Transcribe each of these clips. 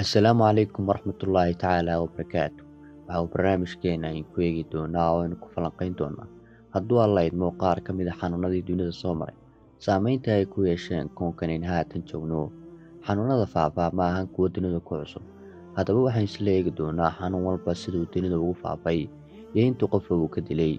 Assalaamu calaykum waraxmatullaahi tacaala wabarakaatu. Waxa uu barnaamijkeena ku eegi doonaa oo aynu ku falanqayn doonaa hadduu alla idmo qaar ka mid a xanuunadii dunida soo maray saamaynta ay ku yeesheen koonkan in haatan joogno. Xanuunada faafa ma ahan kuwo dunida ku cusub, haddaba waxaan isla eegi doonaa xanuun walba siduu dunida ugu faafay iyo intuu qofka uu ka dilay.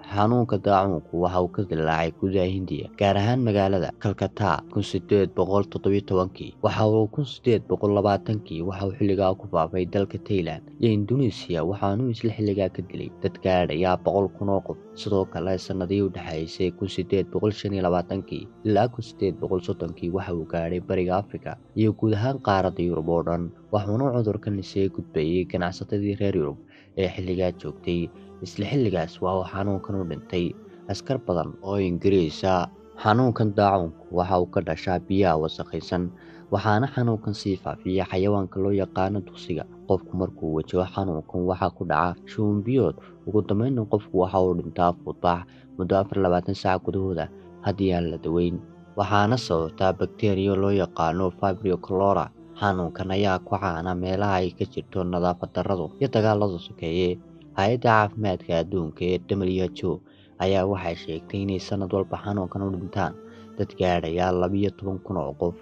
Xanuunka daacuunku waxa uu ka dillaacay gudaha Hindiya, gaar ahaan magaalada Calcutta 1817. Waxa uu 1820 waxa uu xilligaa ku faafay dalka Thailand iyo Indonesia, waxaana isla xilligaa ka dilay dad gaadhaya 100,000 oo qof. Sidoo kale sanadihii u dhaxaysay 1825 ilaa 1830 waxa uu gaadhay bariga Afrika iyo guud ahaan qaaradda Yurub oo dhan, waxaana cudurkan isaga gudbayay ganacsatadii reer Yurub ee xilligaa joogtay. Isla xilligaas waxa uu xanuunkan u dhintay askar badan oo Ingiriis ah. Xanuunkan daacuunku waxa uu ka dhashaa biyaha wasakhaysan, waxaana xanuunkan sii faafiya xayawaanka loo yaqaano duqsiga. Qofku markuu wajaho xanuunkan waxa ku dhaca shuban biyood, ugu dambeynna qofku waxa uu dhintaa fuuqbax muddo 24 saac gudahooda haddii aan la daweyn, waxaana sababta bakteeriyo loo yaqaano Vibrio cholera. Xanuunkan ayaa ku caana meelaha ay ka jirto nadaafad darradu iyo dagaalada sokeeye. Hay'adda Caafimaadka Adduunka ee WHO ayaa waxay sheegtay inay sanad walba xanuunkan u dhintaan dad gaadhaya 12,000 oo qof.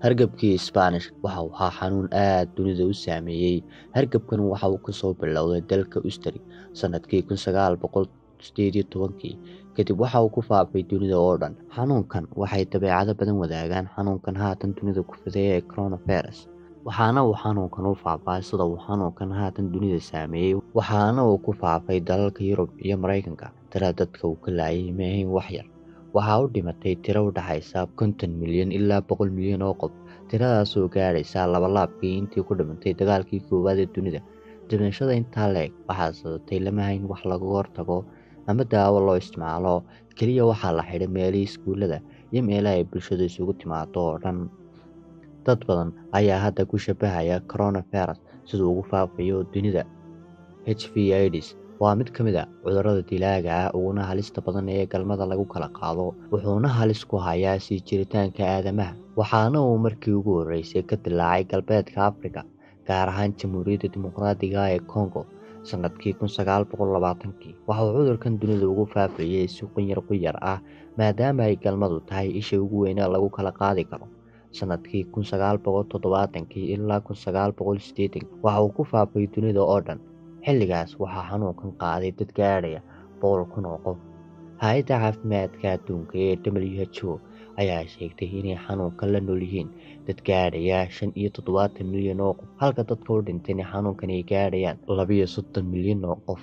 Hargabkii Spanish waxa uu ahaa xanuun aad dunida u saameeyay. Hargabkan waxa uu ka soo bilowday dalka Ustari sanadkii 1918, kadib waxa uu ku faafay dunida oo dhan. Xanuunkan waxay dabeecado badan wadaagaan xanuunkan haatan dunida ku fiday ee coronavirus, waxaana uu xanuunkan u faafay sida uu xanuunkan haatan dunida saameeyay, waxaana uu ku faafay dalalka Yurub iyo Mareykanka. Tirada dadka uu ka laayay ma ahayn wax yar, waxaa u dhimatay tiro u dhaxaysa 50 milyan ilaa 100 milyan oo qof, tiradaas oo gaadhaysa labalaabkii intii ku dhimatay dagaalkii koowaad ee dunida. Dhimashada intaa le'eg waxaa sababtay lama hayn wax laga hortago ama daawo loo isticmaalo, keliya waxaa la xidhay meelihii iskuulada iyo meelaha ay bulshadu isugu timaado oo dhan. Dad badan ayaa hadda ku shabahaya coronavirus siduu ugu faafayo dunida. HIV/AIDS waa mid ka mid a cudurrada dilaaga ah uguna halista badan ee galmada lagu kala qaado, wuxuuna halis ku hayaa sii jiritaanka aadamaha, waxaana uu markii ugu horreysay ka dillaacay galbeedka Afrika, gaar ahaan Jamhuuriyadda Dimuqraadiga ah ee Congo sanadkii 1920. Waxa uu cudurkan dunida ugu faafayay si qunyar ah, maadaama ay galmadu tahay isha ugu weyn ee lagu kala qaadi karo. Sanadkii 1970 ilaa 1980 waxa uu ku faafay dunida oo dhan. Xilligaas waxaa xanuunkan qaaday dad gaadhaya 100,000 oo qof. Hay'adda Caafimaadka Adduunka ee WHO ayaa sheegtay inay xanuunkan la nool yihiin dad gaadhaya 75 milyan oo qof, halka dadka u dhintayna xanuunkan ay gaadhayaan 32 milyan oo qof.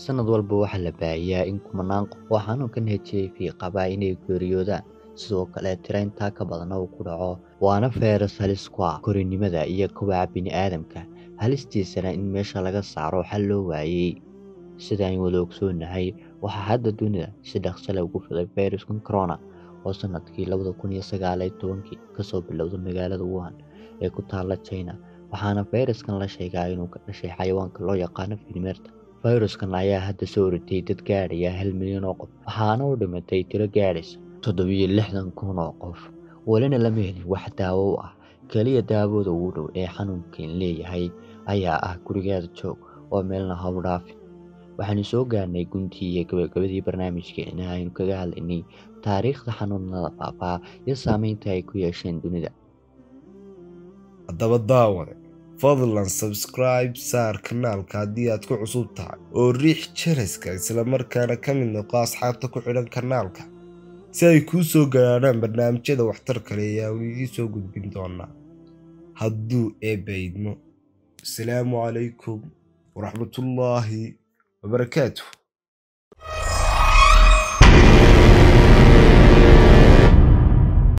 Sanad walba waxaa la baahiyaa in 10,000 qof oo xanuunkan HIV qaba inay geeriyoodaan, sidoo kale tiro intaa ka badan uu ku dhaco. Waana fayras halis ku ah korriimada iyo kobaca bini'aadamka, halistiisana in meesha laga saaro xal loo waayay. Sida aynu wada ogsoonahay, waxaa hadda dunida si dhaqso leh ugu fiday fayraskan corona oo sanadkii 2019 kasoo bilowday magaalada Wuhan ee ku taalla China, waxaana fayraskan la sheegaa inuu ka dhashay xayawaanka loo yaqaano Fiimeerta. Fayraskan ayaa hadda soo ritay dad gaadhaya 1 milyan oo qof, waxaana u dhimatay tiro gaadhaysa 67,000 oo qof. Walina lama helin wax daawo ah, keliya daawada ugu dhow ee xanuunkan leeyahay ayaa ah gurigaada joog oo meelna ha u dhaafin. Waxaanu soo gaarnay guntii iyo gabagabadii barnaamijkeena aynu kaga hadlaynay taariikhda xanuunada faafa iyo saamaynta ay ku yeesheen dunida. haddaba daawade, fadlan subscribe saar kanaalka haddii aad ku cusub tahay, oo riix jaraska isla markaana ka mid noqo asxaabta ku xidhan kanaalka si ay kuu soo gaadhaan barnaamijyada waxtar kale ee aan idiin soo gudbin doonaa hadduu eebbe idmo. Asalaamu calaykum waraxmatullaahi wabarakaatuh.